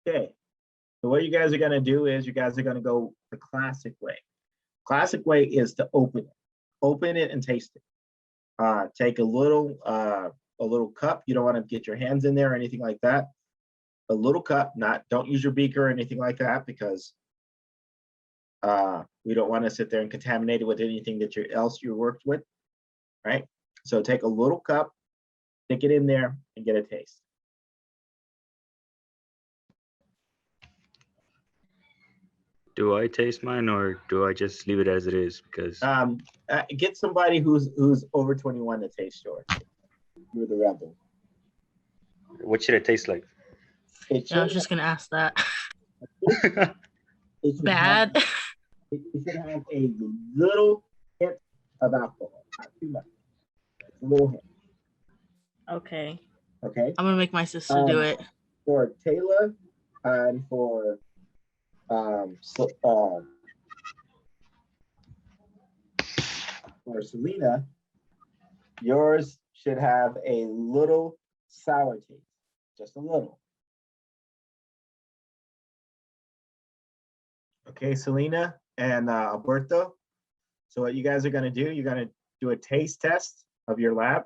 Okay, so what you guys are gonna do is you guys are gonna go the classic way. Classic way is to open it and taste it. Take a little cup. You don't want to get your hands in there or anything like that. A little cup, don't use your beaker or anything like that because we don't want to sit there and contaminate it with anything that you worked with, right? So take a little cup, stick it in there, and get a taste. Do I taste mine or do I just leave it as it is? Because Get somebody who's over 21 to taste yours. You're the rebel. what should it taste like? It I was just gonna ask that. should Bad. It should have a little hint of alcohol, not too much. A little hint. Okay. Okay. I'm gonna make my sister do it. For Taylor and for Selena, yours should have a little sour taste, just a little. Okay, Selena and Alberto. So what you guys are gonna do, you're gonna do a taste test of your lab.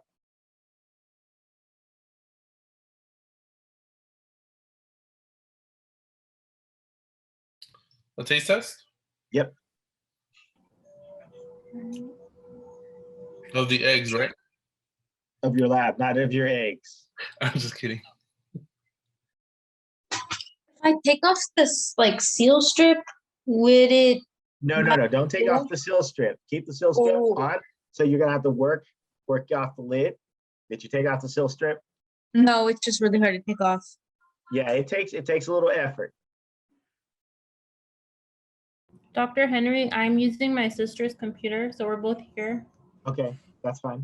A taste test? Yep. Of the eggs, right? Of your lab, not of your eggs. I'm just kidding. If I take off this like seal strip, would it? No. Don't take off the seal strip. Keep the seal strip on. So you're gonna have to work off the lid. Did you take off the seal strip? No, it's just really hard to take off. Yeah, it takes a little effort. Dr. Henry, I'm using my sister's computer, so we're both here. Okay, that's fine.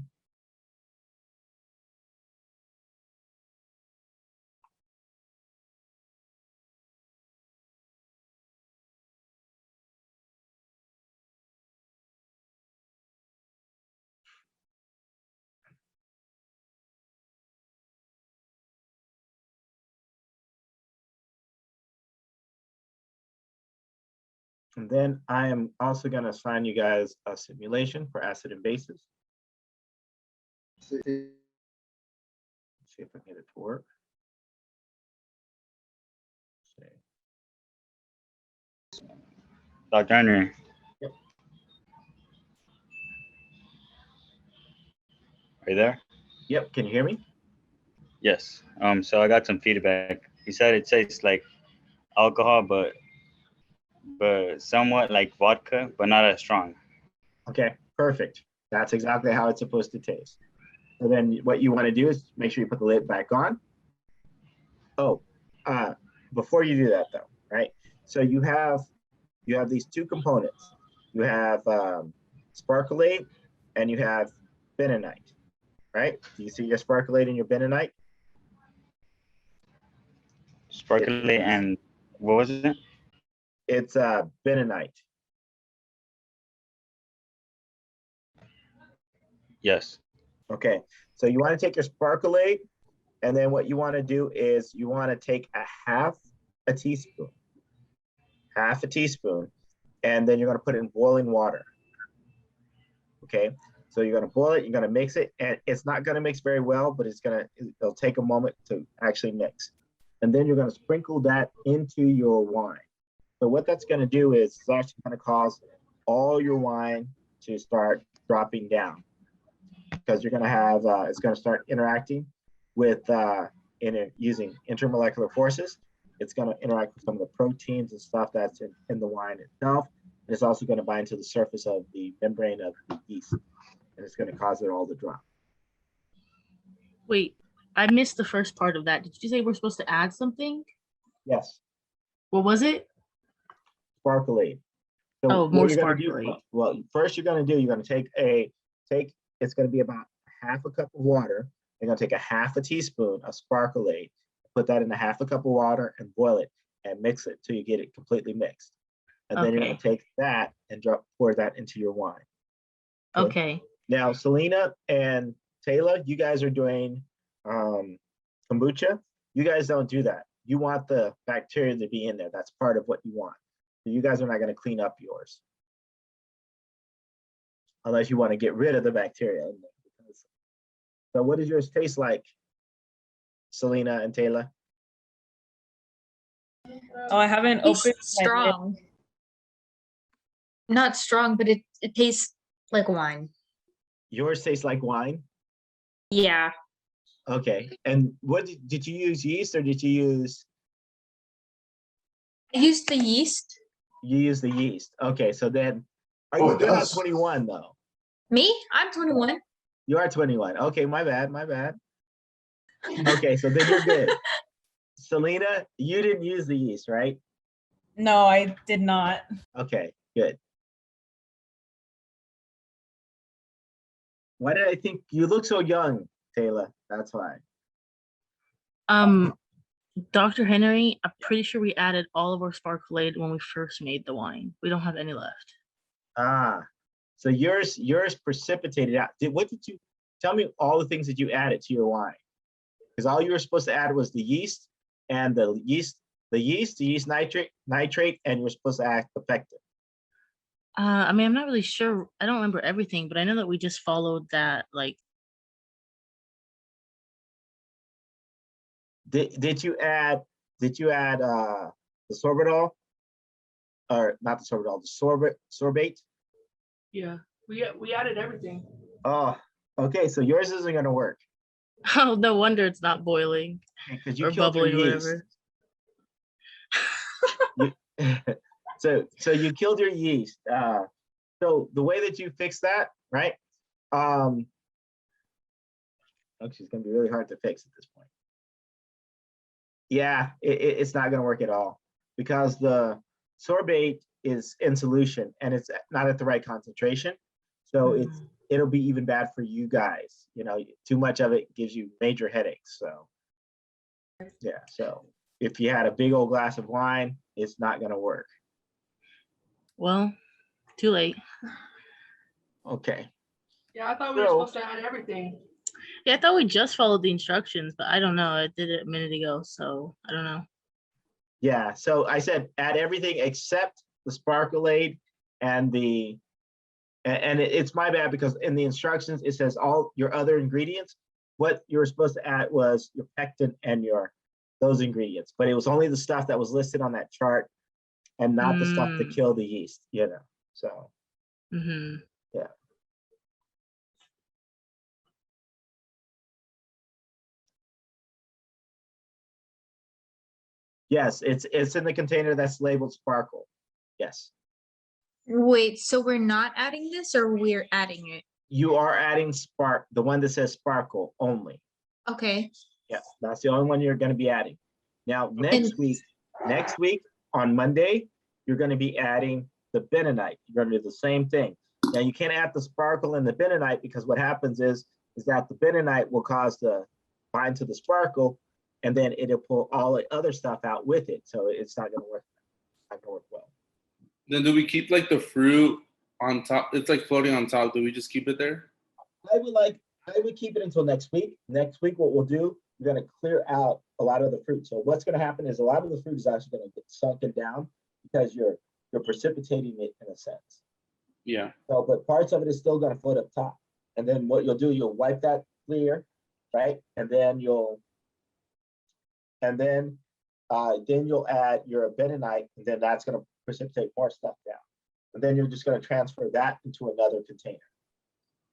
And then I am also going to assign you guys a simulation for acid and bases. See if I can get it to work. Dr. Henry. Yep. Are you there? Yep, can you hear me? Yes. So I got some feedback. He said it tastes like alcohol, but somewhat like vodka, but not as strong. Okay, perfect. That's exactly how it's supposed to taste. So then what you want to do is make sure you put the lid back on. Oh, before you do that though, right? So you have these two components. You have sparkleate and you have bentonite, right? Do you see your sparkleate and your bentonite? Sparkly and what was it? It's bentonite. Yes. Okay, so you want to take your sparkleate, and then what you want to do is you want to take half a teaspoon, and then you're going to put it in boiling water. Okay, so you're going to boil it, you're going to mix it, and it's not going to mix very well, but it'll take a moment to actually mix. And then you're going to sprinkle that into your wine. So what that's going to do is it's actually going to cause all your wine to start dropping down, because you're going to have it's going to start interacting with using intermolecular forces. It's going to interact with some of the proteins and stuff that's in the wine itself. And it's also going to bind to the surface of the membrane of the yeast, and it's going to cause it all to drop. Wait, I missed the first part of that. Did you say we're supposed to add something? Yes. What was it? Sparkleate. So Oh, what more you're gonna do- sparkleate. Well, first you're going to do, you're going to take it's going to be about half a cup of water. You're going to take a half a teaspoon of sparkleate, put that in a half a cup of water and boil it and mix it till you get it completely mixed. And then you're going to take that and pour that into your wine. Okay. Now, Selena and Taylor, you guys are doing kombucha. You guys don't do that. you want the bacteria to be in there. That's part of what you want. So you guys are not going to clean up yours. Unless you want to get rid of the bacteria in there. So what does yours taste like, Selena and Taylor? Oh, I haven't It's opened my lid. strong. Not strong, but it tastes like wine. Yours tastes like wine? Yeah. Okay. And what did you use yeast or did you use? I used the yeast. You use the yeast. Okay, so then, Oh, you're it not does. 21 though. Me? I'm 21. You are 21. Okay, my bad, my bad. Okay, so then you're good. Selena, you didn't use the yeast, right? No, I did not. Okay, good. Why did I think you look so young, Taylor? That's why. Dr. Henry, I'm pretty sure we added all of our sparklade when we first made the wine. We don't have any left. Ah, so yours precipitated out. What did you tell me? All the things that you added to your wine, because all you were supposed to add was the yeast and the yeast nitrate, and you were supposed to add the pectin. I mean, I'm not really sure. I don't remember everything, but I know that we just followed that. Like, Did you add the sorbitol, or not the sorbitol, the sorbate? Yeah, we added everything. Oh, okay. So yours isn't gonna work oh, no wonder it's not boiling because you or killed your bubbling or yeast. whatever. So you killed your yeast. So the way that you fix that, right? Actually, it's gonna be really hard to fix at this point. Yeah, it's not gonna work at all because the sorbate is in solution and it's not at the right concentration. So it'll be even bad for you guys. You know, too much of it gives you major headaches. So yeah, so if you had a big old glass of wine, it's not gonna work. Well, too late. Okay. Yeah, I thought we were supposed to add everything. Yeah, I thought we just followed the instructions, but I don't know. I did it a minute ago, so I don't know. Yeah, so I said add everything except the sparklade and it's my bad because in the instructions it says all your other ingredients. What you were supposed to add was your pectin and those ingredients, but it was only the stuff that was listed on that chart and not the stuff to kill the yeast, you know. So yeah. Yes, it's in the container that's labeled sparkle. Yes. Wait, so we're not adding this or we're adding it? You are adding the one that says sparkle only. Okay. Yeah, that's the only one you're going to be adding. Now, next week on Monday, you're going to be adding the bentonite. You're going to do the same thing. Now, you can't add the sparkle and the bentonite because what happens is that the bentonite will cause the bind to the sparkle, and then it'll pull all the other stuff out with it. So it's not going to work. Not going to work well. Then do we keep like the fruit on top? It's like floating on top. Do we just keep it there? I would keep it until next week. Next week, what we'll do, we're going to clear out a lot of the fruit. So what's going to happen is a lot of the fruit is actually going to get sunken down because you're precipitating it in a sense. Yeah. So, but parts of it is still going to float up top. And then what you'll do, you'll wipe that clear, right? And then you'll add your bentonite, and then that's going to precipitate more stuff down. And then you're just going to transfer that into another container.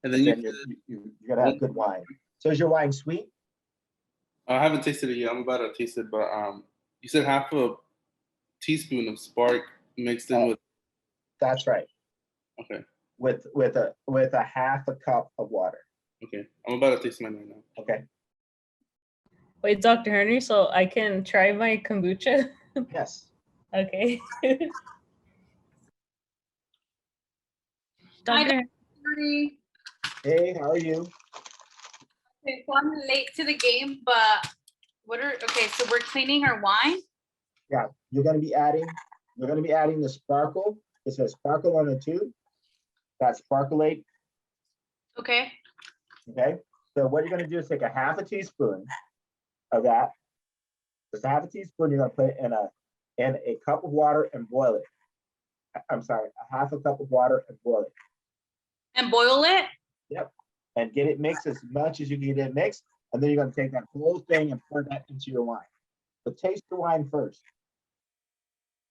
And then you're going to have good wine. So is your wine sweet? I haven't tasted it yet. I'm about to taste it, but you said half a teaspoon of spark mixed in with. That's right. Okay. With a half a cup of water. Okay, I'm about to taste mine right now. Okay. Wait, Dr. Henry, so I can try my kombucha? Yes. Okay. Hi, Dr. Henry. Hey, how are you? Okay, so I'm late to the game, but so we're cleaning our wine? Yeah, you're gonna be adding the sparkle. It says sparkle on the tube. That's sparklate. Okay. Okay. So what you're gonna do is take a half a teaspoon of that. Just a half a teaspoon. You're gonna put it in a cup of water and boil it. I'm sorry, a half a cup of water and boil it. And boil it? Yep. And get it mixed as much as you can get it mixed. And then you're gonna take that whole thing and pour that into your wine. But taste the wine first.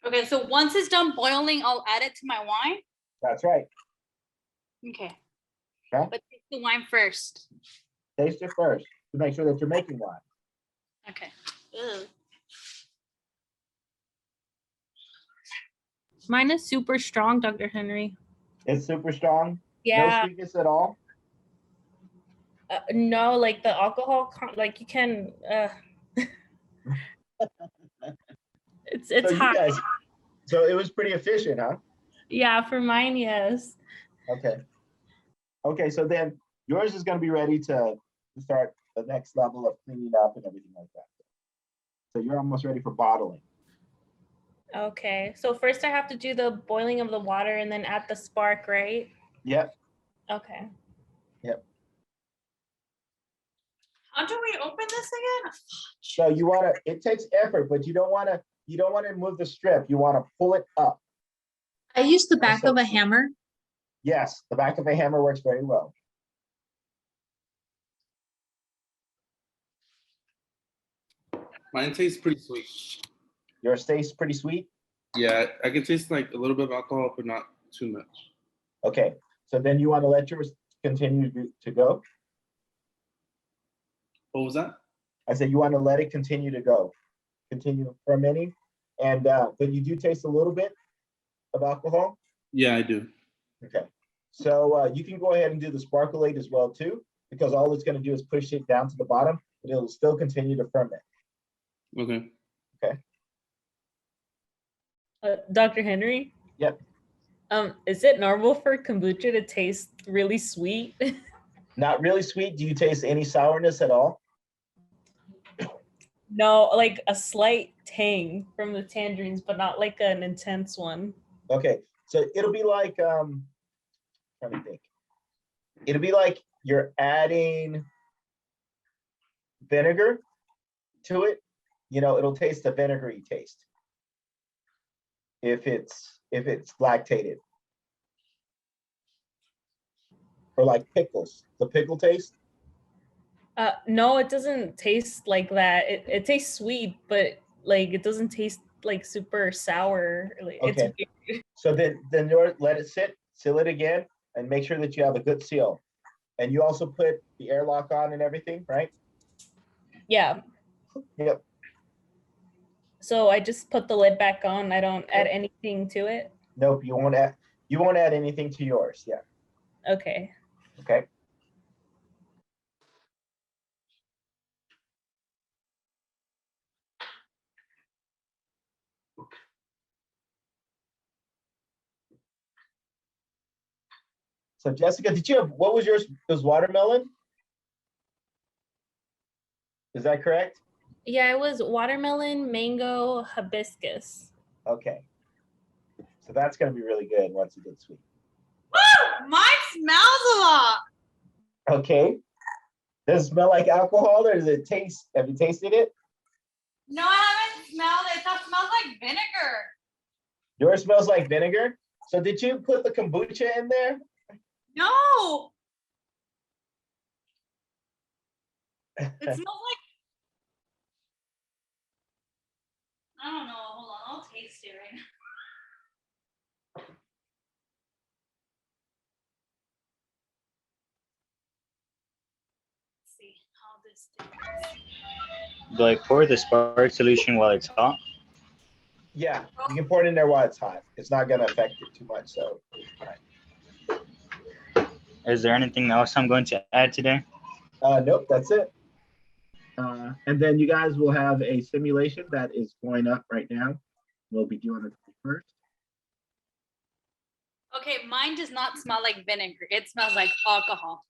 Okay, so once it's done boiling, I'll add it to my wine? That's right. Okay. Okay. But taste the wine first. Taste it first to make sure that you're making wine. Okay. Ew. Mine is super strong, Dr. Henry. It's super strong. No Yeah. sweetness at all. No, like the alcohol, like you can. It's So you hot. guys, so it was pretty efficient, huh? Yeah, for mine, yes. Okay. Okay, so then yours is going to be ready to start the next level of cleaning up and everything like that. So you're almost ready for bottling. Okay, so first I have to do the boiling of the water and then add the spark, right? Yep. Okay. Yep. How do we open this again? So you want to, it takes effort, but you don't want to move the strip. You want to pull it up. I use the back of a hammer. Yes, the back of a hammer works very well. Mine tastes pretty sweet. Yours tastes pretty sweet. Yeah, I can taste like a little bit of alcohol, but not too much. Okay, so then you want to let yours continue to go. What was that? I said you want to let it continue to go, continue fermenting, and but you do taste a little bit of alcohol. Yeah, I do. Okay, so you can go ahead and do the sparkleade as well too, because all it's going to do is push it down to the bottom, but it'll still continue to ferment. Okay. Okay. Dr. Henry? Yep. Is it normal for kombucha to taste really sweet? Not really sweet. Do you taste any sourness at all? No, like a slight tang from the tangerines, but not like an intense one. Okay, so it'll be like trying to think. It'll be like you're adding vinegar to it. You know, it'll taste the vinegary taste if it's lactated. Or like pickles, the pickle taste. No, it doesn't taste like that. It tastes sweet, but like it doesn't taste like super sour. Like, Okay. It's weird. So then you let it sit, seal it again, and make sure that you have a good seal. And you also put the airlock on and everything, right? Yeah. Yep. So I just put the lid back on. I don't add anything to it. Nope, you won't add anything to yours. Yeah. Okay. Okay. So Jessica, what was yours? It was watermelon? Is that correct? Yeah, it was watermelon, mango, hibiscus. Okay. So that's gonna be really good once it gets sweet. Woo! Mine smells a lot. Okay. Does it smell like alcohol or does it taste? Have you tasted it? No, I haven't smelled it. It smells like vinegar. Yours smells like vinegar. So did you put the kombucha in there? No. It smells like, I don't know. Hold on, I'll taste it right now. Let's see how this tastes. Do I pour the spark solution while it's hot? Yeah, you can pour it in there while it's hot. It's not gonna affect it too much. So Is there anything else I'm going to add today? nope, that's it. And then you guys will have a simulation that is going up right now. We'll be doing it first. Okay, mine does not smell like vinegar. It smells like alcohol.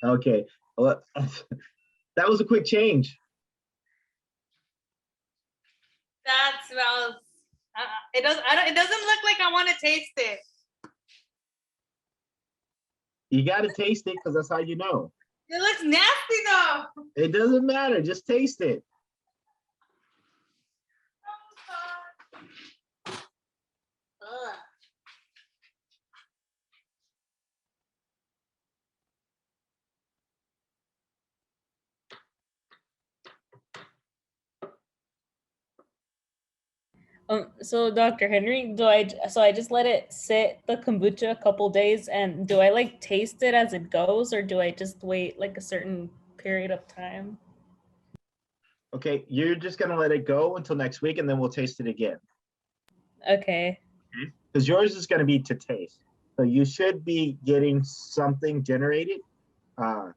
Okay, well, that was a quick change. That smells. It does. It doesn't look like I want to taste it. You got to taste it because that's how you know. It looks nasty though. It doesn't matter. Just taste it. So Dr. Henry, I just let it sit the kombucha a couple days, and do I like taste it as it goes, or do I just wait like a certain period of time? Okay, you're just gonna let it go until next week, and then we'll taste it again. Okay. Because yours is gonna be to taste, so you should be getting something generated. I'm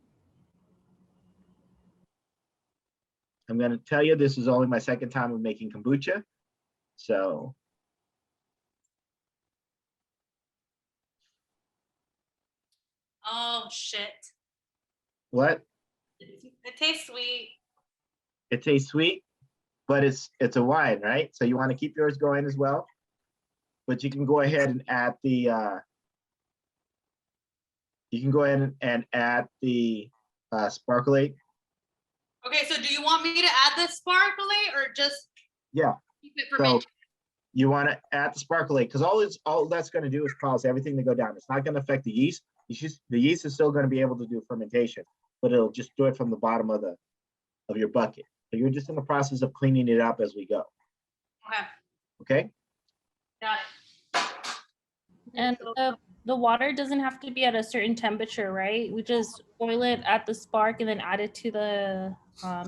gonna tell you, this is only my second time of making kombucha, so. Oh shit. What? It tastes sweet. It tastes sweet, but it's a wine, right? So you want to keep yours going as well, but you can go ahead and add the sparkleate. Okay, so do you want me to add the sparkly or just Yeah. keep it for So me? you want to add the sparkleate because all that's going to do is cause everything to go down. It's not going to affect the yeast. The yeast is still going to be able to do fermentation, but it'll just do it from the bottom of your bucket. So you're just in the process of cleaning it up as we go. Okay, Okay. got it. And the water doesn't have to be at a certain temperature, right? We just boil it at the spark and then add it to the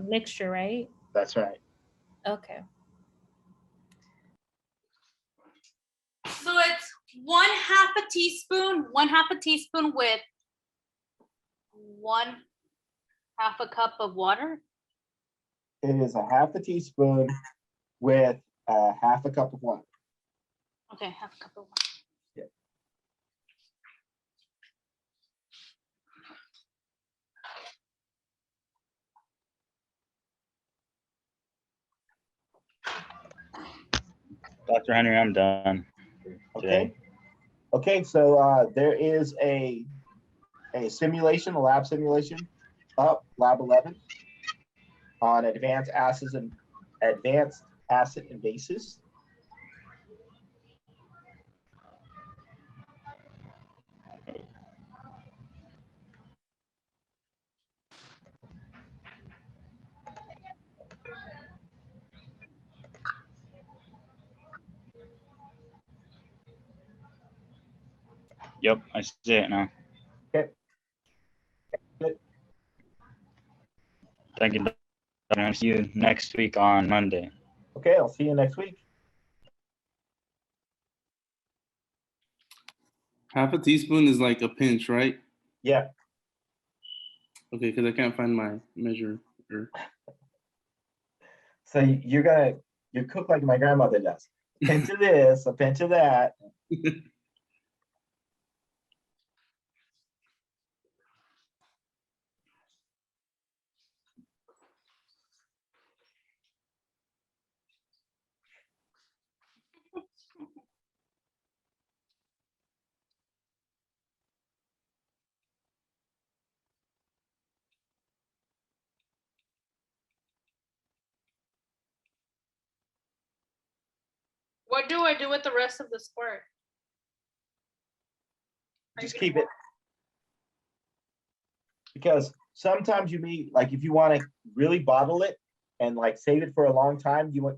mixture, right? That's right. Okay. So it's 1/2 a teaspoon, 1/2 a teaspoon with 1/2 a cup of water. It is a 1/2 teaspoon with 1/2 cup of water. Okay, 1/2 cup of water. Yeah. Dr. Henry, I'm done. Okay. Okay, so there is a simulation, a lab simulation up, lab 11, on advanced acid and bases. Yep, I see it now. Okay. Good. Thank you, Dr. Henry. See you next week on Monday. Okay, I'll see you next week. 1/2 teaspoon is like a pinch, right? Yeah. Okay, because I can't find my measure. So you cook like my grandmother does. A pinch of this, a pinch of that. What do I do with the rest of the squirt? Just keep it. Because sometimes you may, like, if you want to really bottle it and like save it for a long time, you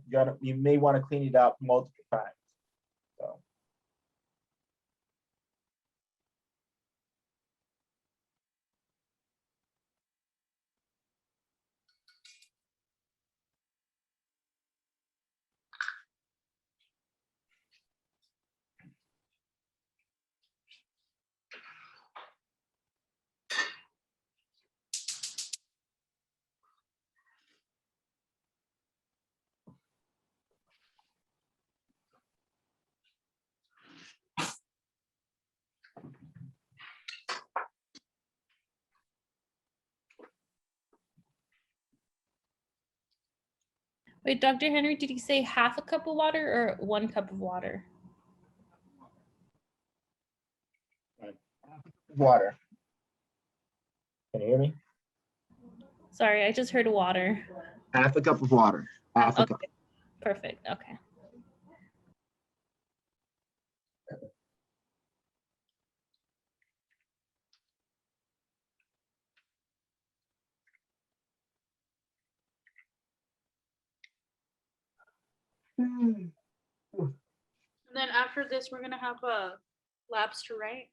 may want to clean it up multiple times. So. Wait, Dr. Henry, did you say 1/2 cup of water or 1 cup of water? Water. Can you hear me? Sorry, I just heard water. 1/2 cup of water. 1/2 cup. Perfect. Okay. Then after this, we're gonna have a lobster, right?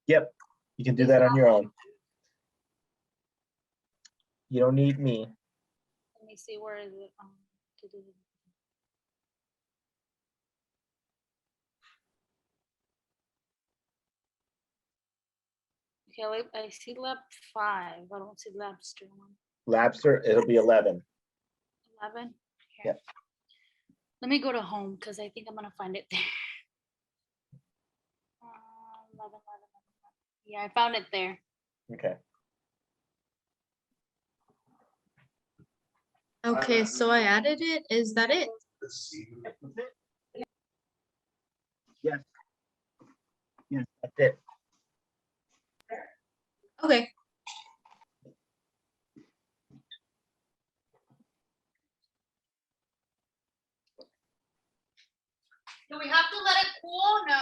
Yep, you can do that on your own. You don't need me. Let me see, where is it? To do. Okay, I see lab 5. I don't see lobster 1. Lobster, it'll be 11. 11. Yep. Let me go to home because I think I'm gonna find it there. 11, 11, 11. Yeah, I found it there. Okay. Okay, so I added it. Is that it? Yes. Yes, that's it. Okay. Do we have to let it cool? No.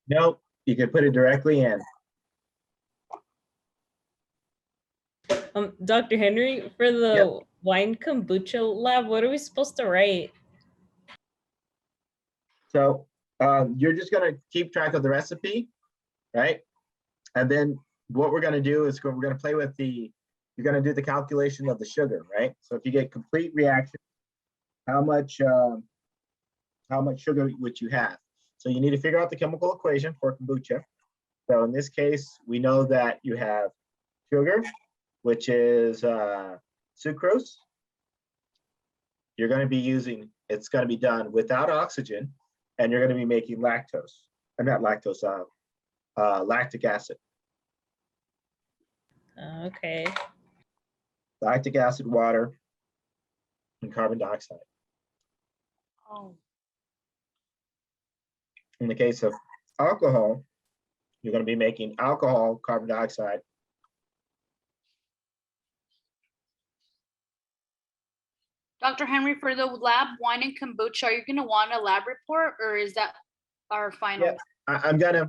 Nope, you can put it directly in. Dr. Henry, for the wine kombucha lab, what are we supposed to write? So you're just gonna keep track of the recipe, right? And then what we're gonna do is we're gonna play with you're gonna do the calculation of the sugar, right? So if you get complete reaction, how much sugar would you have? So you need to figure out the chemical equation for kombucha. So in this case, we know that you have sugar, which is sucrose. You're going to be using, it's going to be done without oxygen, and you're going to be making lactose, or not lactose, lactic acid. Okay. Lactic acid, water, and carbon dioxide. Oh. In the case of alcohol, you're going to be making alcohol, carbon dioxide. Dr. Henry, for the lab wine and kombucha, are you gonna want a lab report or is that our final? Yeah,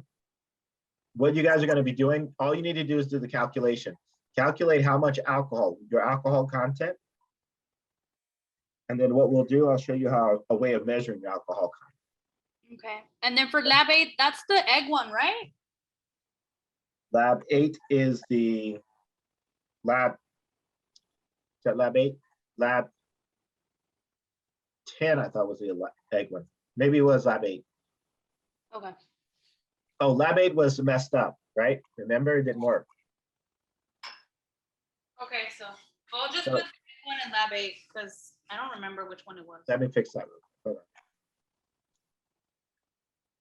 what you guys are gonna be doing, all you need to do is do the calculation. Calculate how much alcohol, your alcohol content. And then what we'll do, I'll show you a way of measuring your alcohol content. Okay. And then for lab 8, that's the egg one, right? Lab 8 is the lab, is that lab 8? Lab 10, I thought was the egg one. Maybe it was lab 8. Okay. Oh, lab 8 was messed up, right? Remember, it didn't work. Okay, so I'll just put the one in lab 8 because I don't remember which one it was. Let me fix that. Hold on.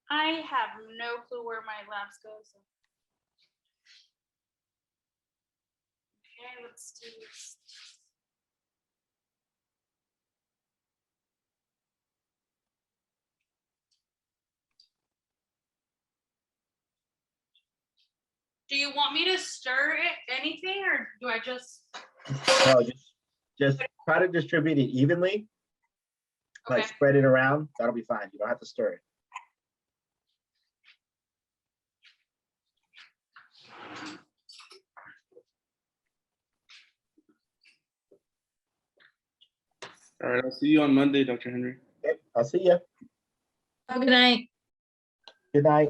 I have no clue where my labs go. So. Okay, let's do this. Do you want me to stir it, anything, or do I just? No, just try to distribute it evenly. Okay. Like spread it around. That'll be fine. You don't have to stir it. All right, I'll see you on Monday, Dr. Henry. Okay, I'll see you. Have a good night. Good night.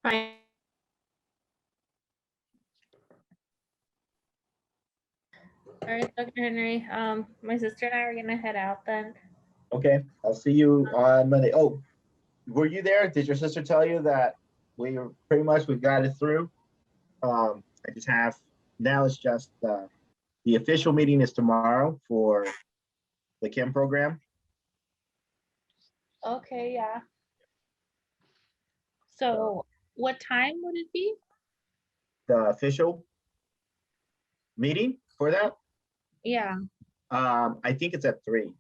Bye. All right, Dr. Henry. My sister and I are gonna head out then. Okay, I'll see you on Monday. Oh, were you there? Did your sister tell you that we got it through? I just have, now it's just the official meeting is tomorrow for the Chem program. Okay, yeah. So what time would it be? The official meeting for that? Yeah. I think it's at 3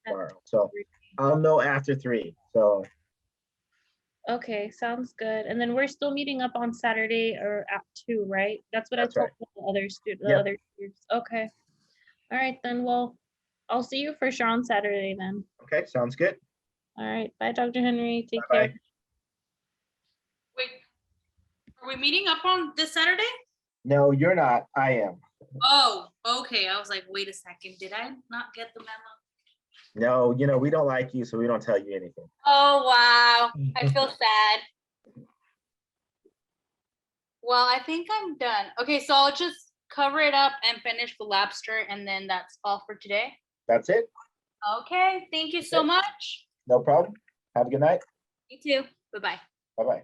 tomorrow. So I'll know after 3. So Okay, sounds good. And then we're still meeting up on Saturday or at 2, right? That's what That's I told right. the other students. Yep. Other students. Okay. All right then. Well, I'll see you for sure on Saturday then. okay, sounds good. All right. Bye, Dr. Henry. Take Bye-bye. care. Wait, are we meeting up on this Saturday? No, you're not. I am. Oh, okay. I was like, wait a second. Did I not get the memo? No, you know, we don't like you, so we don't tell you anything. Oh, wow. I feel sad. Well, I think I'm done. Okay, so I'll just cover it up and finish the lobster, and then that's all for today. That's it. Okay, thank you so much. No problem. Have a good night. You too. Bye-bye. Bye-bye.